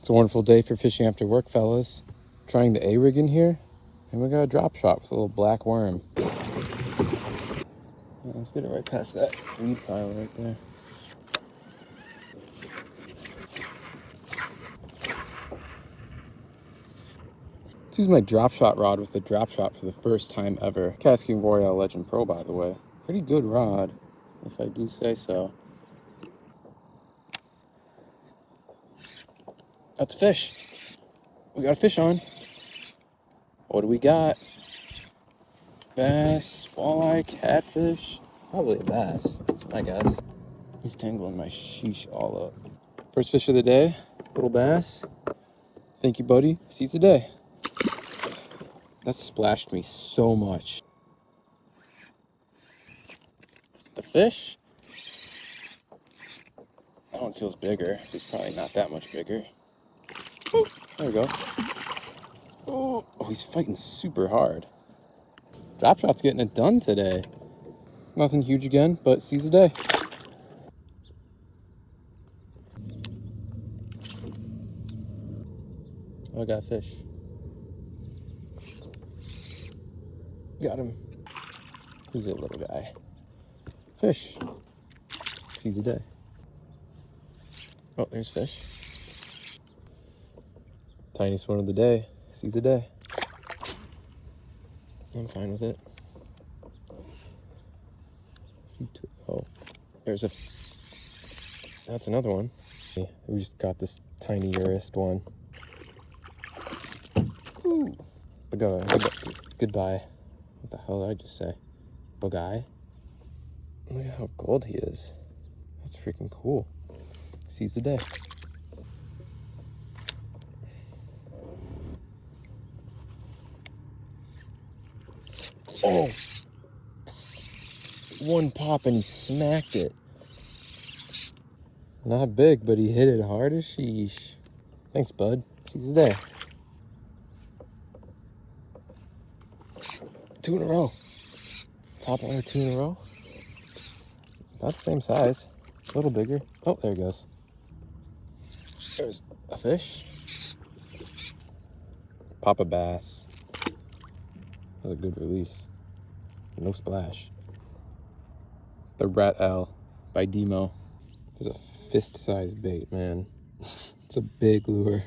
It's a wonderful day for fishing after work, fellas. Trying the A-rig in here, and we got a drop shot with a little black worm. Let's get it right past that weed pile right there. Let's use my drop shot rod with the drop shot for the first time ever. Casting Royale Legend Pro, by the way. Pretty good rod, if I do say so. That's a fish. We got a fish on. What do we got? Bass, walleye, catfish. Probably a bass, that's my guess. He's tangling my sheesh all up. First fish of the day, little bass. Thank you, buddy. Seize the day. That splashed me so much. The fish? That one feels bigger. He's probably not that much bigger. Ooh, there we go. Oh, he's fighting super hard. Drop shot's getting it done today. Nothing huge again, but seize the day. Oh, I got a fish. Got him. He's a little guy. Fish. Seize the day. Oh, there's fish. Tiniest one of the day. Seize the day. I'm fine with it. Oh, there's a... That's another one. We just got this tiniest one. Ooh. Goodbye. What the hell did I just say? Bug-eye? Look at how gold he is. That's freaking cool. Seize the day. Oh! One pop and he smacked it. Not big, but he hit it hard as sheesh. Thanks, bud. Seize the day. 2 in a row. Top water 2 in a row. About the same size. A little bigger. Oh, there it goes. There's a fish. Papa bass. That was a good release. No splash. The Rat L by Demo. There's a fist-sized bait, man. It's a big lure.